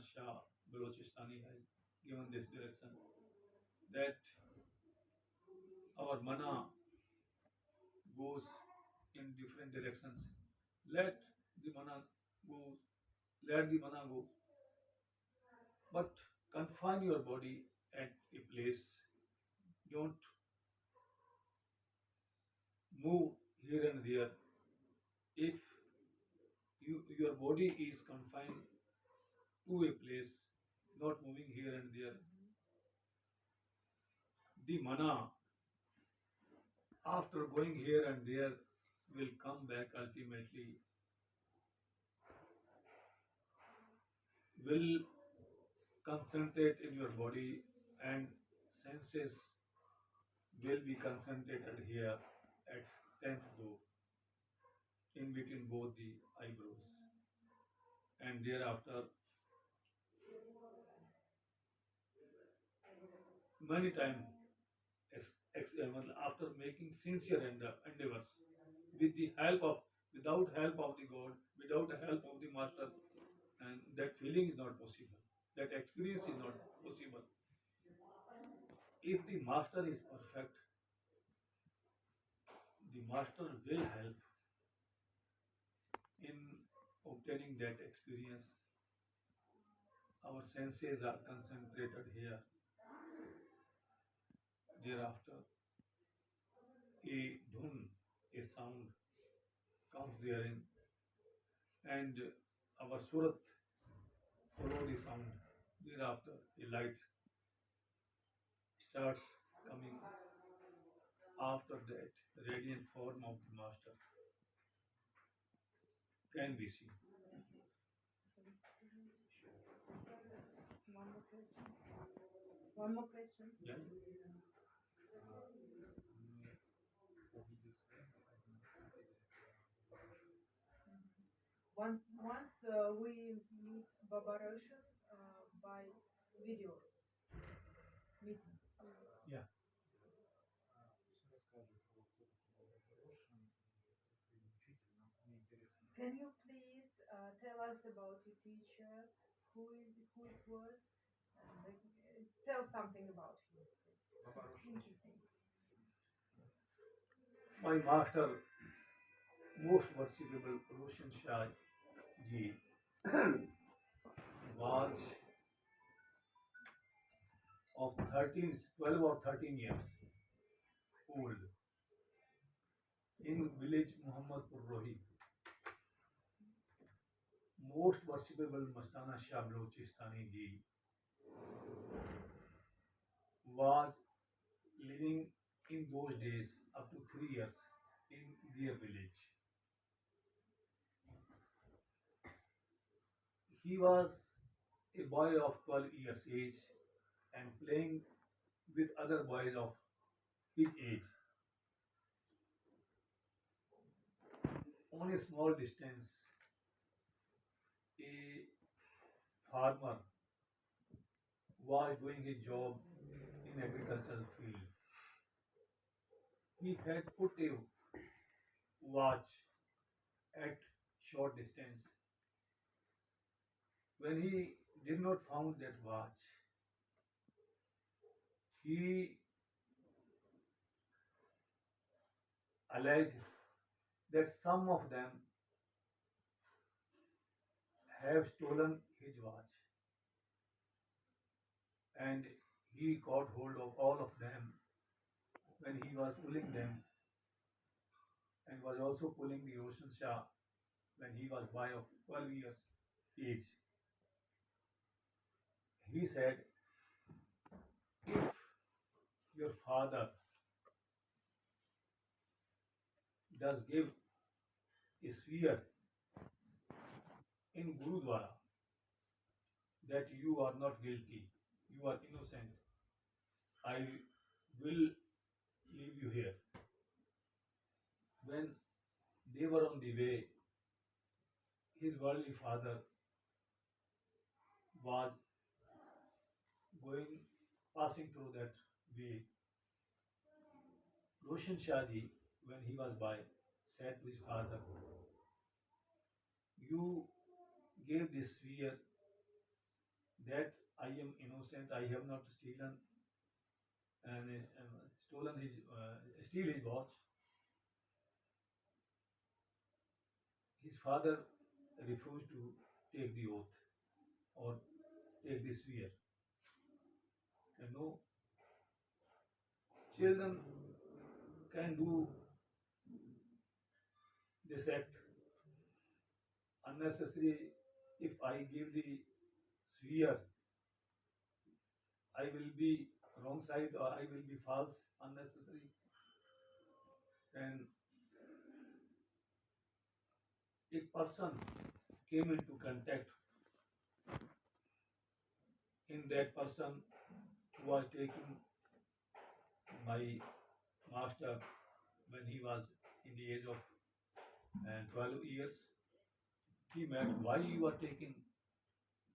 Shah Balochistan has given this direction that our mana goes in different directions. Let the mana go, let the mana go, but confine your body at a place. Don't move here and there. If your body is confined to a place, not moving here and there, the mana, after going here and there, will come back ultimately, will concentrate in your body, and senses will be concentrated here at 10th door, in between both the eyebrows. And thereafter, many times, after making sincere endeavors, with the help of, without help of the God, without the help of the Master, and that feeling is not possible. That experience is not possible. If the Master is perfect, the Master will help in obtaining that experience. Our senses are concentrated here. Thereafter, a dhun, a sound comes therein, and our surat follow the sound. Thereafter, a light starts coming. After that, the radiant form of the Master can be seen. One more question. One more question. Yeah. Once we meet Baba Roshan by video meeting. Yeah. Can you please tell us about your teacher, who it was, and tell something about him, please. It's interesting. My master, most worshipable Roshan Shah ji, was of 13, 12 or 13 years old in village Muhammadpur Rohi. Most worshipable Mastana Shah Balochistan ji was living in those days up to 3 years in their village. He was a boy of 12 years age and playing with other boys of his age. On a small distance, a farmer was doing a job in agricultural field. He had put a watch at short distance. When he did not found that watch, he alleged that some of them have stolen his watch, and he got hold of all of them when he was pulling them, and was also pulling the Roshan Shah when he was boy of 12 years age. He said, if your father does give a swear in Gurudwara that you are not guilty, you are innocent, I will leave you here. When they were on the way, his worldly father was going, passing through that way. Roshan Shah ji, when he was by, said to his father, you gave this sphere that I am innocent, I have not stolen his steal his watch. His father refused to take the oath or take the swear. And no children can do this act unnecessary. If I give the swear, I will be wrong side or I will be false unnecessary. And a person came into contact in that person who was taking my master when he was in the age of 12 years. He met why you are taking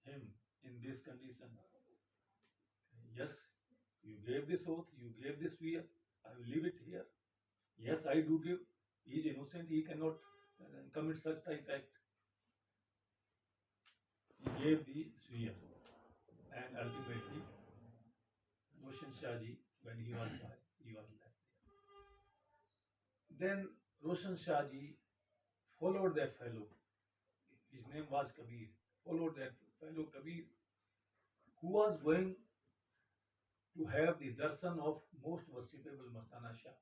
him in this condition. Yes, you gave this oath, you gave this fear, I will leave it here. Yes, I do give. He is innocent, he cannot commit such type act. He gave the swear, and ultimately Roshan Shah Ji, when he was by, he was left there. Then Roshan Shah Ji followed that fellow. His name was Kabir. Followed that fellow Kabir, who was going to have the darshan of most worshipable Mastana Shah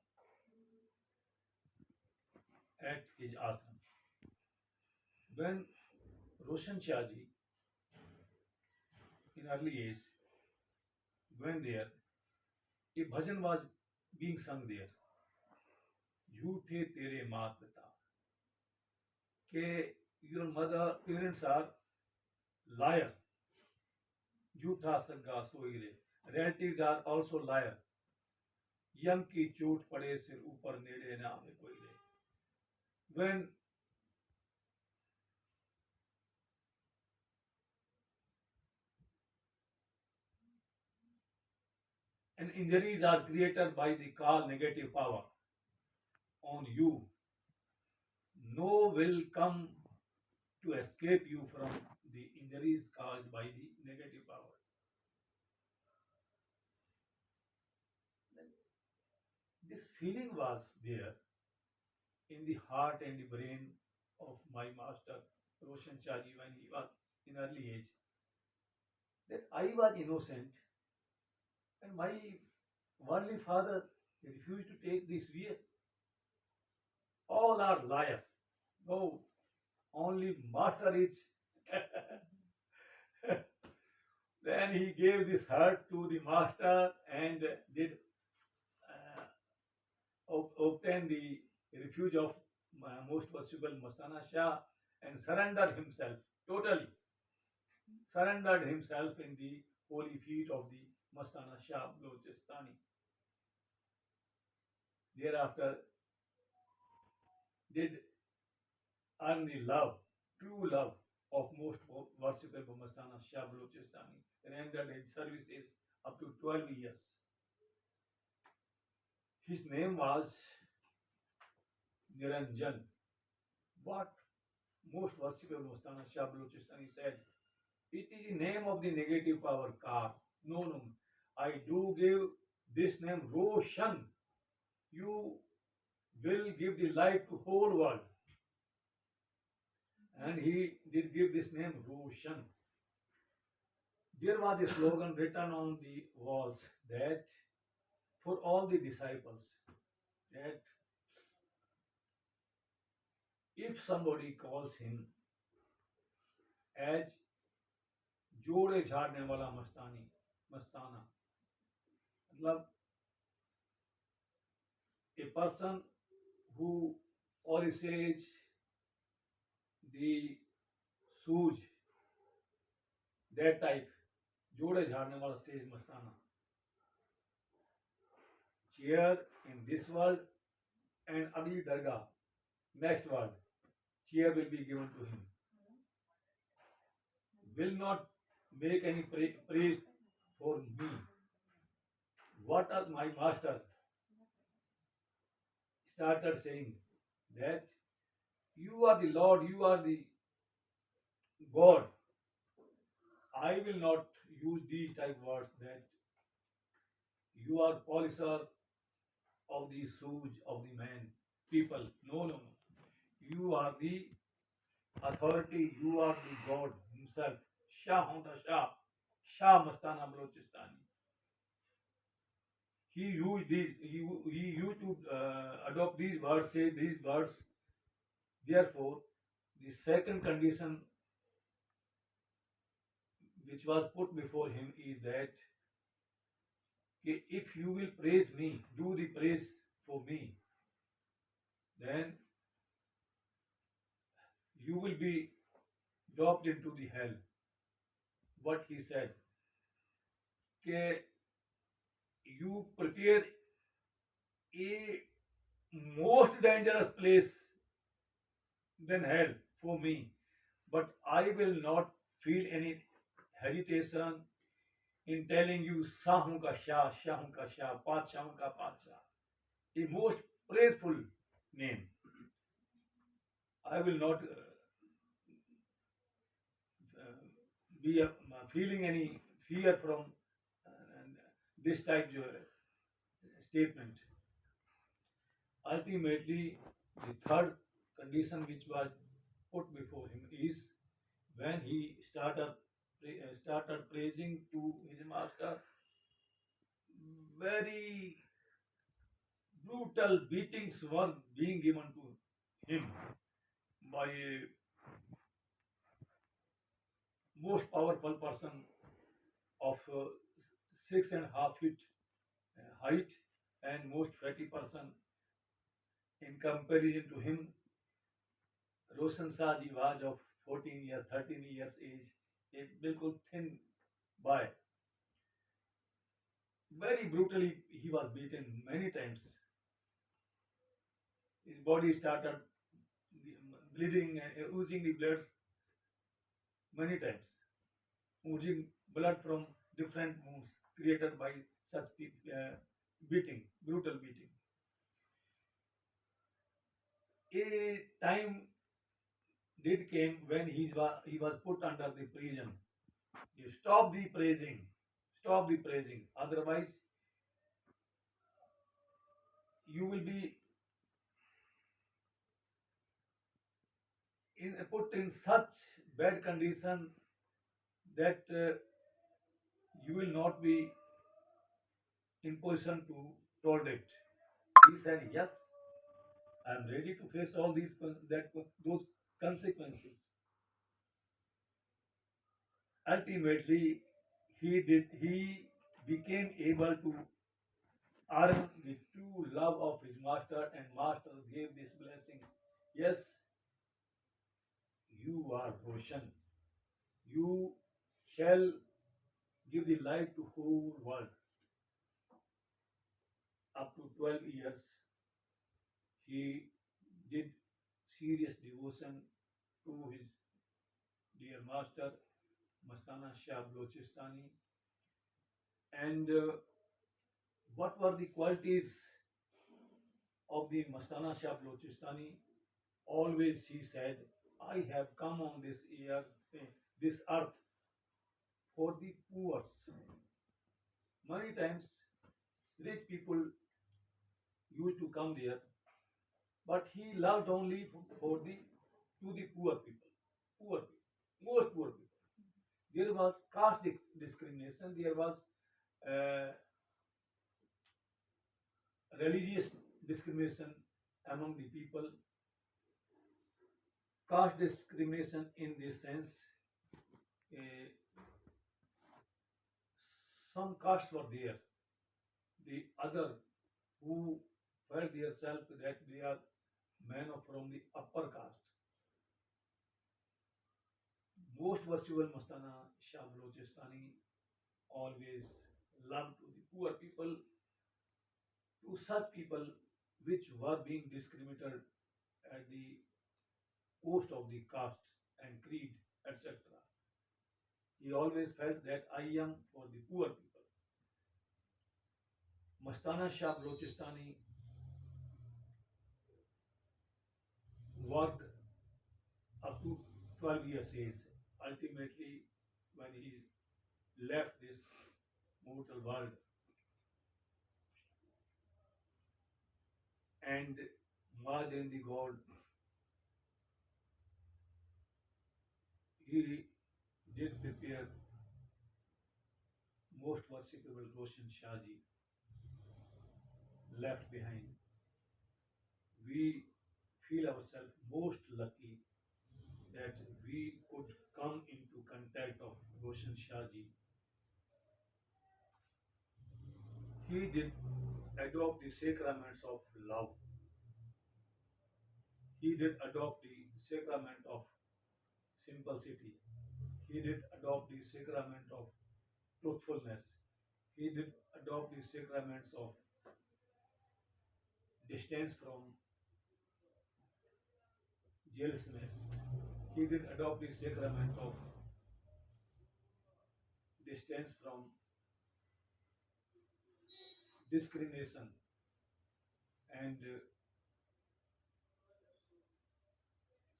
at his ashram. When Roshan Shah Ji, in early age, went there, a bhajan was being sung there. झूठे तेरे मात पिता के your mother parents are liar. झूठा सगा सोई रे. Relatives are also liar. यम की चोट पड़े सिर ऊपर नेड़े ना आवे कोई रे. When and injuries are created by the call negative power on you, no will come to escape you from the injuries caused by the negative power. This feeling was there in the heart and the brain of my master Roshan Shah Ji when he was in early age, that I was innocent and my worldly father refused to take this way. All are liar. No, only master is. Then he gave this hurt to the master and did obtain the refuge of most worshipable Mastana Shah and surrendered himself totally. Surrendered himself in the holy feet of the Mastana Shah Balochistan. Thereafter, did earn the love, true love of most worshipable Mastana Shah Balochistan. Rendered his services up to 12 years. His name was Niranjan. What most worshipable Mastana Shah Balochistan said, it is the name of the negative power car. No, I do give this name Roshan. You will give the light to whole world. And he did give this name Roshan. There was a slogan written on the walls that for all the disciples, that if somebody calls him as जोड़े झाड़ने वाला मस्ताना, मतलब a person who or says the सूझ, that type, जोड़े झाड़ने वाला says Mastana, cheer in this world and agli dargah, next world, cheer will be given to him. Will not make any praise for me. What my master started saying, that you are the Lord, you are the God. I will not use these type words that you are polisher of the shoes of the man, people. No, no, no. You are the authority. You are the God Himself. Shah Honda Shah, Shah Mastana Balochistan. He used these. He used to adopt these words. Say these words. Therefore, the second condition which was put before him is that if you will praise me, do the praise for me, then you will be dropped into the hell. What he said, that you prepare a most dangerous place than hell for me, but I will not feel any hesitation in telling you Sahun ka Shah, Shahun ka Shah, Padshahun ka Padshah, a most praiseful name. I will not uh, be feeling any fear from this type of statement. Ultimately, the third condition which was put before him is when he started praising to his master, very brutal beatings were being given to him by a most powerful person of 6.5 feet height and most fatty person in comparison to him. Roshan Saji was of 14 years, 13 years age, a bilkul thin boy. Very brutally, he was beaten many times. His body started bleeding and oozing the blood many times, oozing blood from different wounds created by such beating, brutal beating. A time did came when he was put under the prison. You stop the praising, stop the praising. Otherwise, you will be put in such bad condition that you will not be in position to tolerate. He said, "Yes, I am ready to face all those consequences." Ultimately, he became able to earn the true love of his master, and master gave this blessing. Yes, you are Roshan. You shall give the light to whole world. Up to 12 years, he did serious devotion to his dear master, Mastana Shah Balochistan. And what were the qualities of the Mastana Shah Balochistan? Always he said, I have come on this earth for the poor. Many times, rich people used to come there, but he loved only for the to the poor people, most poor people. There was caste discrimination. There was uh, religious discrimination among the people. Caste discrimination in this sense, uh, some castes were there. The other who felt themselves that they are men from the upper caste. Most virtual Mastana Shah Balochistan always loved to the poor people, to such people which were being discriminated at the cost of the caste and creed, etc. He always felt that I am for the poor people. Mastana Shah Balochistan worked up to 12 years age. Ultimately, when he left this mortal world and merged in the God, he did prepare most worshipable Roshan Shahji left behind. We feel ourselves most lucky that we could come into contact of Roshan Shahji. He did adopt the sacraments of love. He did adopt the sacrament of simplicity. He did adopt the sacrament of truthfulness. He did adopt the sacraments of distance from jealousness. He did adopt the sacrament of distance from discrimination and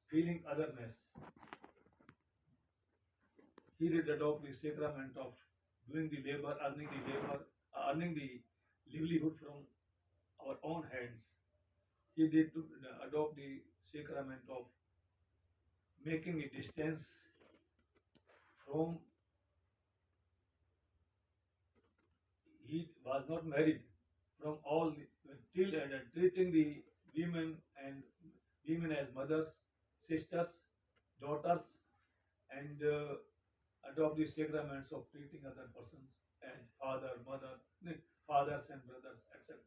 feeling otherness. He did adopt the sacrament of doing the labor, earning the livelihood from our own hands. He did adopt the sacrament of making a distance from, he was not married, from all till and treating the women and women as mothers, sisters, daughters, and adopt the sacraments of treating other persons as father, mother, fathers and brothers, etc.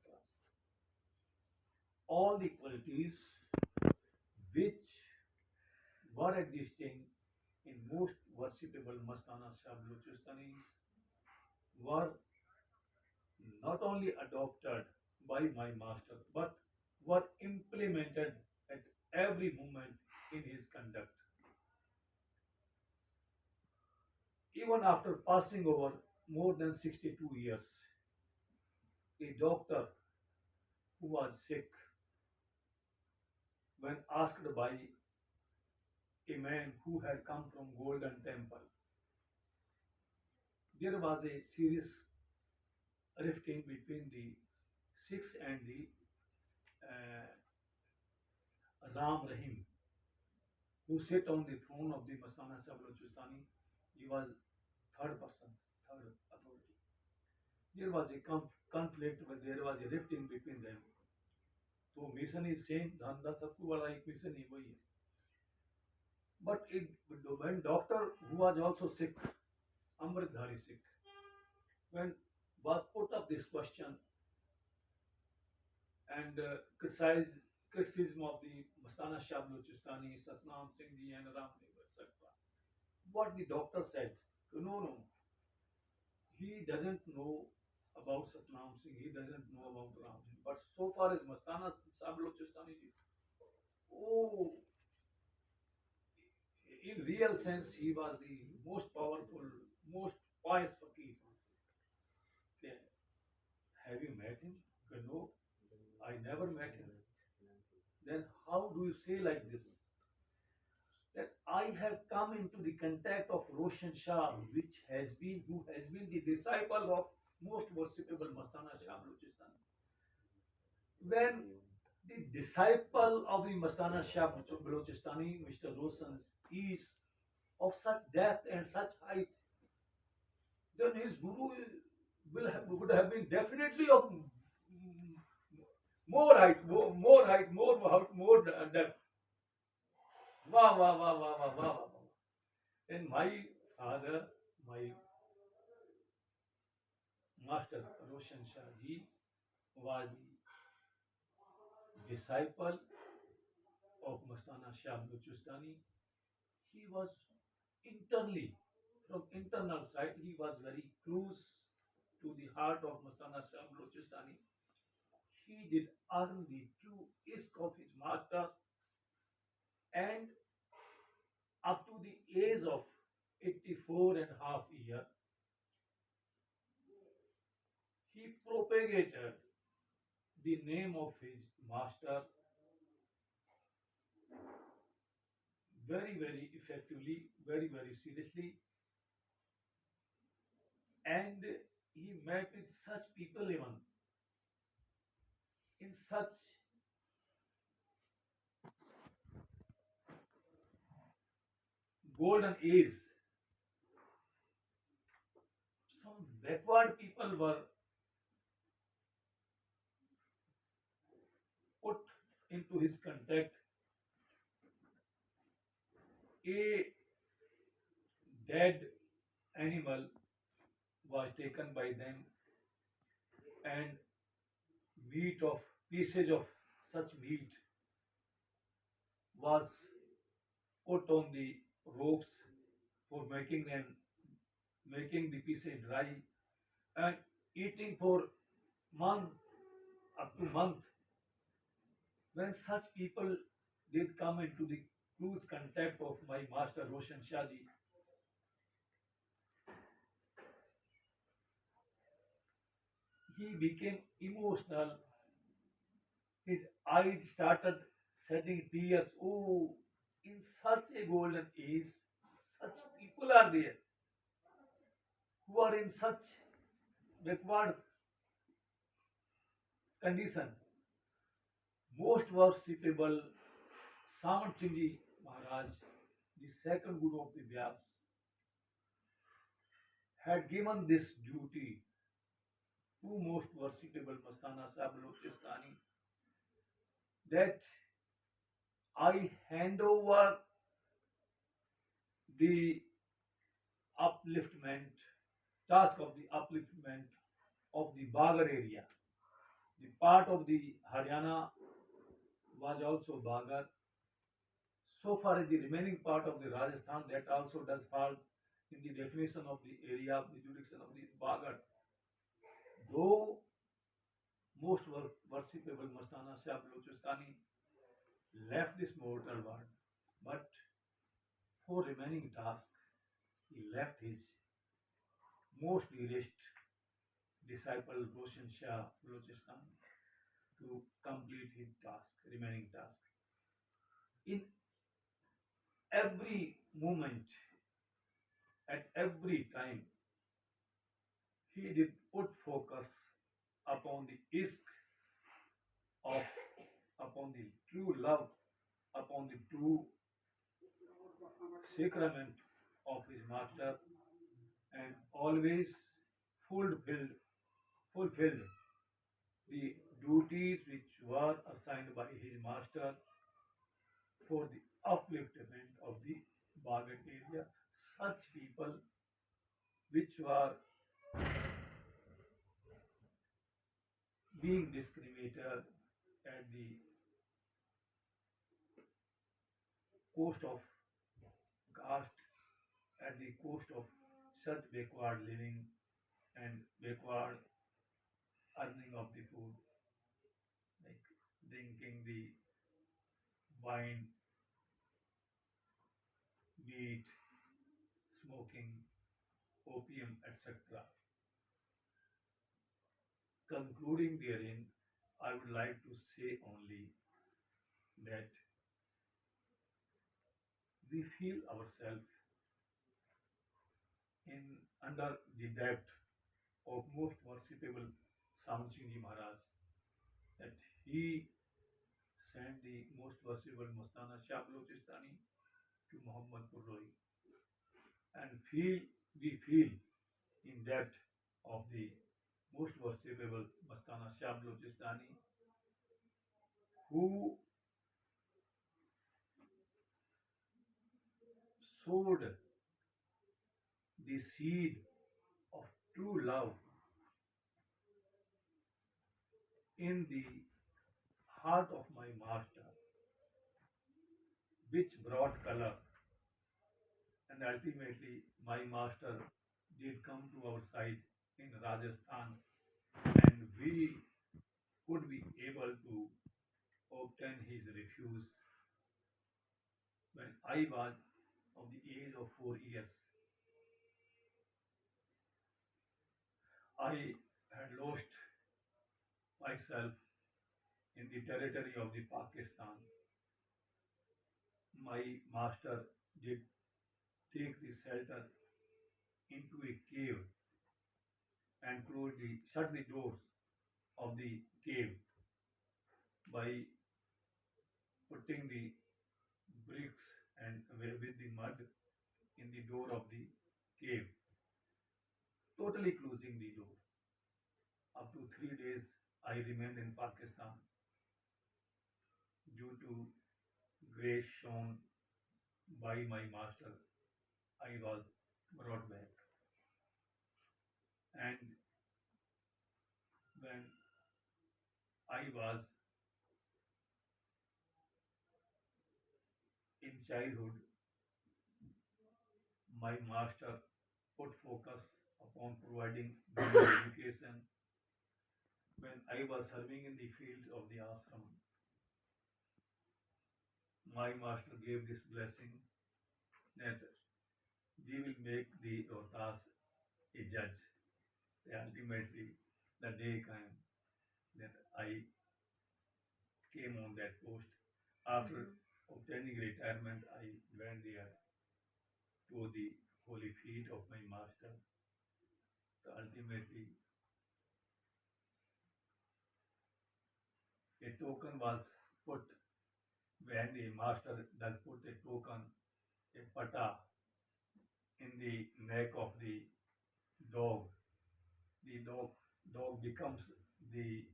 All the qualities which were existing in most worshipable Mastana Shah Baluchistanis were not only adopted by my master but were implemented at every moment in his conduct. Even after passing over more than 62 years, a doctor who was sick, when asked by a man who had come from Golden Temple, there was a serious rifting between the Sikhs and the uh, Ram Rahim, who sat on the throne of the Mastana Shah Baluchistani. He was third person, third authority. There was a conflict, where there was a rift in between them. So mission is same, धंधा सबको वाला एक mission ही वही है. But when doctor who was also sick, Amritdhari Sikh, when was put up this question and criticism of the Mastana Shah Baluchistani, Satnam Singh Ji and Ramdev, etc. What the doctor said, no, he doesn't know about Satnam Singh, he doesn't know about Ramdev. But so far as Mastana Shah Baluchistani Ji, oh, in real sense, he was the most powerful, most pious fakir. Okay. Have you met him? No, I never met him. Then how do you say like this? That I have come into the contact of Roshan Shah, who has been the disciple of most worshipable Mastana Shah Baluchistan. When the disciple of the Mastana Shah Baluchistani, Mr. Roshan, is of such depth and such height, then his guru would have been definitely of more height, more depth. Wow, wow, wow, wow, wow, wow, wow. And my father, my master Roshan Shah Ji, was the disciple of Mastana Shah Baluchistani. He was internally, from internal side, he was very close to the heart of Mastana Shah Baluchistani. He did earn the true isk of his master, and up to the age of 84 and a half year, he propagated the name of his master very, very effectively, very, very seriously. and he met with such people even in such golden age. Some backward people were put into his contact. A dead animal was taken by them, and meat of pieces of such meat was put on the ropes for making the pieces dry and eating for month up to month. When such people did come into the close contact of my master Roshan Shahji, he became emotional. His eyes started shedding tears. Oh, in such a golden age, such people are there who are in such backward condition. Most worshipable Samant Singh Ji Maharaj, the second Guru of the Vyas, had given this duty to most worshipable Mastana Sahib Balochistan that I hand over the upliftment, task of the upliftment of the Bagar area. The part of the Haryana was also Bagar. So far as the remaining part of the Rajasthan, that also does fall in the definition of the area of the jurisdiction of the Bagar. Though most worshipable Mastana Shah Balochistan left this mortal world, but for remaining task, he left his most dearest disciple Roshan Shah Balochistan to complete his task, remaining task. In every moment, at every time, he did put focus upon the isk of, upon the true love, upon the true sacrament of his master, and always fulfilled the duties which were assigned by his master for the upliftment of the Bagat area. Such people which were being discriminated at the cost of caste, at the cost of such backward living and backward earning of the food, like drinking the wine, meat, smoking, opium, etc. Concluding therein, I would like to say only that we feel ourselves in under the depth of most worshipable Samant Singh Ji Maharaj, that he sent the most worshipable Mastana Shah Balochistan to Muhammadpur Roi, and we feel in depth of the most worshipable Mastana Shah Balochistan, who sowed the seed of true love in the heart of my master, which brought color, and ultimately my master did come to our side in Rajasthan, and we could be able to obtain his refuge when I was of the age of 4 years. I had lost myself in the territory of the Pakistan. My master did take the shelter into a cave shut the doors of the cave by putting the bricks and with the mud in the door of the cave, totally closing the door. Up to 3 days, I remained in Pakistan due to grace shown by my master. I was brought back, and when I was in childhood, my master put focus upon providing me education. When I was serving in the field of the ashram, my master gave this blessing that we will make the Rohtas a judge. Ultimately, the day came that I came on that post. After obtaining retirement, I went there to the holy feet of my master. So ultimately, a token was put when the master does put a token, a pata in the neck of the dog. The dog becomes the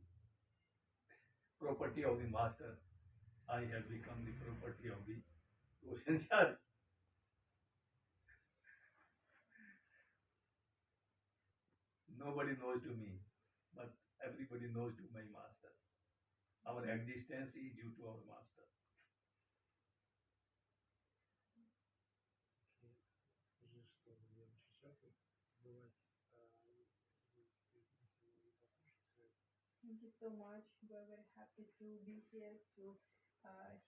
property of the master. I have become the property of the ocean shark. Nobody knows to me, but everybody knows to my master. Our existence is due to our master. Скажи, что я очень счастлив бывать здесь, и послушать все это. Thank you so much. We're very happy to be here to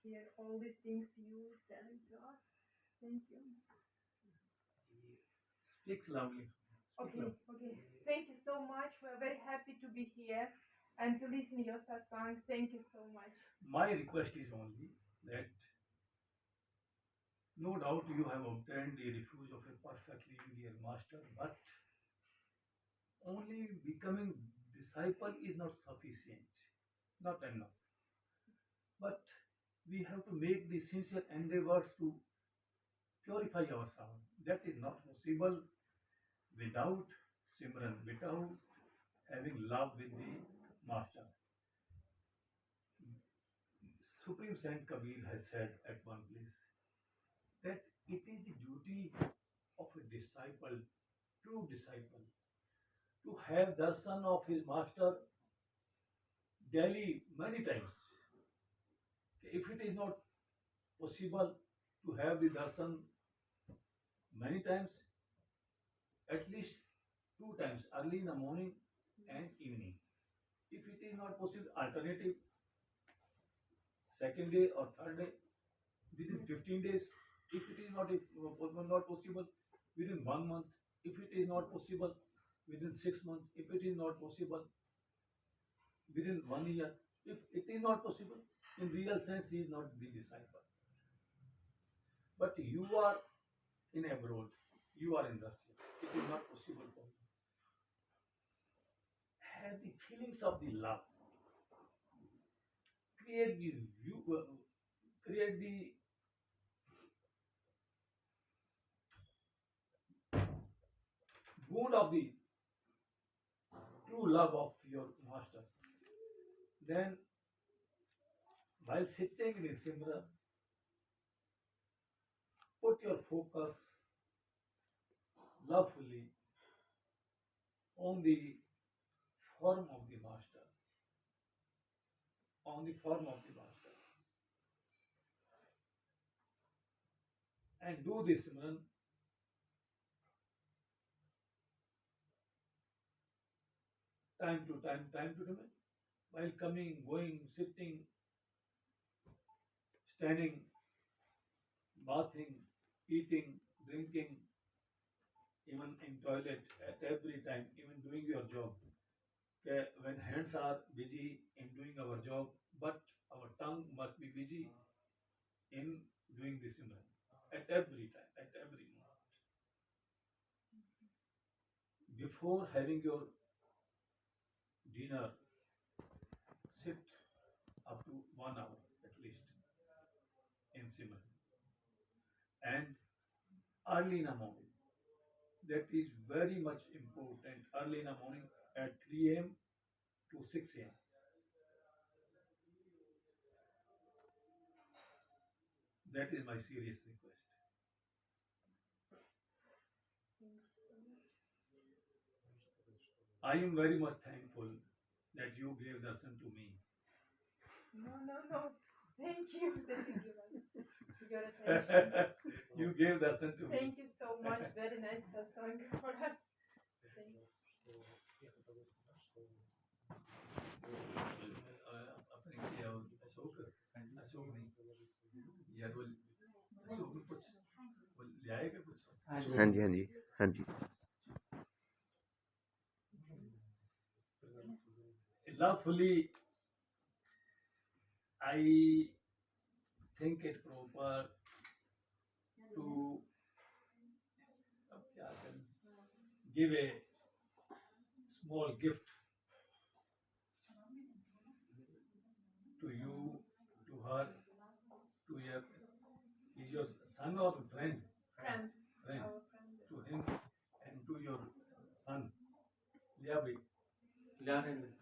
hear all these things you telling to us. Thank you. И, Speaks loudly. Speak Okay, loud. okay. Thank you so much. We're very happy to be here and to listen your satsang. Thank you so much. My request is only that no doubt you have obtained the refuge of a perfectly dear master, but only becoming disciple is not sufficient, not enough. But we have to make the sincere endeavors to purify ourselves. That is not possible without Simran, without having love with the master. Supreme Saint Kabir has said at one place that it is the duty of a disciple, true disciple, to have darshan of his master daily many times. If it is not possible to have the darshan many times, at least 2 times, early in the morning and evening. If it is not possible, alternative second day or third day within 15 days. If it is not possible within 1 month. If it is not possible within 6 months. If it is not possible within 1 year. If it is not possible, in real sense, he is not the disciple. But you are in abroad, you are in Russia. It is not possible for you. Have the feelings of the love. Create the view, create the wound of the true love of your master. Then, while sitting in the Simran, put your focus lovefully on the form of the master, on the form of the master, and do this Simran time to time, while coming, going, sitting, standing, bathing, eating, drinking, even in toilet, at every time, even doing your job. Okay, when hands are busy in doing our job, but our tongue must be busy in doing this Simran at every time, at every moment. Before having your dinner, sit up to 1 hour at least in Simran. And early in the morning, that is very much important. Early in the morning at 3 a.m. to 6 a.m. That is my serious request. Thank you so much. Можешь сказать, что I am very much thankful that you gave darshan to me. No. Thank you that you give us your attention. You gave darshan to me. Thank you so much. Very nice satsang for us. скажи, пожалуйста, что я хотел бы сказать, что अपने किया अशोक अशोक नहीं यार वो अशोक ने कुछ वो ले आएगा कुछ हाँ जी हाँ जी हाँ जी lawfully I think it proper to अब क्या करें, give a small gift to you, to her, to your, is your son or friend? Friend. Friend. Our friend. To him and to your son. लिया भाई लिया नहीं